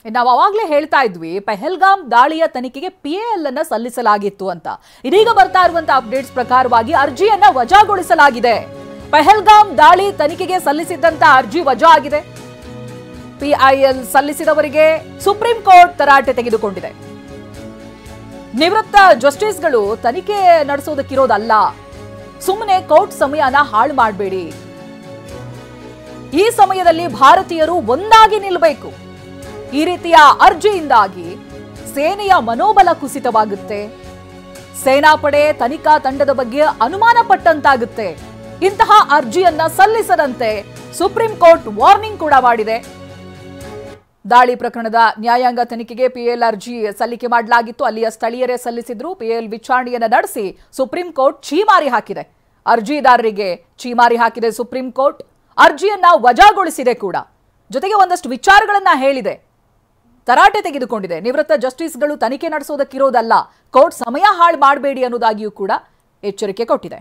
ನಾವು ಅವಾಗಲೇ ಹೇಳ್ತಾ ಇದ್ವಿ ಪಹಲ್ಗಾಮ್ ದಾಳಿಯ ತನಿಖೆಗೆ PAL ಅನ್ನ ಸಲ್ಲಿಸಲಾಗಿತ್ತು ಅಂತ. ಇದೀಗ ಬರ್ತಾ ಇರುವಂತಹ ಅಪ್ಡೇಟ್ಸ್ ಪ್ರಕಾರವಾಗಿ ಅರ್ಜಿಯನ್ನ ವಜಾಗೊಳಿಸಲಾಗಿದೆ. ಪಹಲ್ಗಾಮ್ ದಾಳಿ ತನಿಖೆಗೆ ಸಲ್ಲಿಸಿದ್ದಂತ ಅರ್ಜಿ ವಜಾ ಆಗಿದೆ. PIL ಸಲ್ಲಿಸಿದವರಿಗೆ ಸುಪ್ರೀಂ ಕೋರ್ಟ್ ತರಾಟೆ ತೆಗೆದುಕೊಂಡಿದೆ. ನಿವೃತ್ತ ಜಸ್ಟಿಸ್ಗಳು ತನಿಖೆ ನಡೆಸೋದಕ್ಕಿರೋದಲ್ಲ, ಸುಮ್ಮನೆ ಕೋರ್ಟ್ ಸಮಯನ ಹಾಳು ಮಾಡಬೇಡಿ. ಈ ಸಮಯದಲ್ಲಿ ಭಾರತೀಯರು ಒಂದಾಗಿ ನಿಲ್ಲಬೇಕು. ಈ ರೀತಿಯ ಅರ್ಜಿಯಿಂದಾಗಿ ಸೇನೆಯ ಮನೋಬಲ ಕುಸಿತವಾಗುತ್ತೆ. ಸೇನಾಪಡೆ ತನಿಖಾ ತಂಡದ ಬಗ್ಗೆ ಅನುಮಾನ ಪಟ್ಟಂತಾಗುತ್ತೆ. ಇಂತಹ ಅರ್ಜಿಯನ್ನ ಸಲ್ಲಿಸದಂತೆ ಸುಪ್ರೀಂ ಕೋರ್ಟ್ ವಾರ್ನಿಂಗ್ ಕೂಡ ಮಾಡಿದೆ. ದಾಳಿ ಪ್ರಕರಣದ ನ್ಯಾಯಾಂಗ ತನಿಖೆಗೆ PAL ಅರ್ಜಿ ಸಲ್ಲಿಕೆ ಮಾಡಲಾಗಿತ್ತು. ಅಲ್ಲಿಯ ಸ್ಥಳೀಯರೇ ಸಲ್ಲಿಸಿದ್ರು. PAL ವಿಚಾರಣೆಯನ್ನ ನಡೆಸಿ ಸುಪ್ರೀಂ ಕೋರ್ಟ್ ಛೀಮಾರಿ ಹಾಕಿದೆ. ಅರ್ಜಿದಾರರಿಗೆ ಛೀಮಾರಿ ಹಾಕಿದೆ ಸುಪ್ರೀಂ ಕೋರ್ಟ್. ಅರ್ಜಿಯನ್ನ ವಜಾಗೊಳಿಸಿದೆ ಕೂಡ. ಜೊತೆಗೆ ಒಂದಷ್ಟು ವಿಚಾರಗಳನ್ನ ಹೇಳಿದೆ, ತರಾಟೆ ತೆಗೆದುಕೊಂಡಿದೆ. ನಿವೃತ್ತ ಜಸ್ಟಿಸ್ಗಳು ತನಿಖೆ ನಡೆಸೋದಕ್ಕಿರೋದಲ್ಲ, ಕೋರ್ಟ್ ಸಮಯ ಹಾಳು ಮಾಡಬೇಡಿ ಅನ್ನೋದಾಗಿಯೂ ಕೂಡ ಎಚ್ಚರಿಕೆ ಕೊಟ್ಟಿದೆ.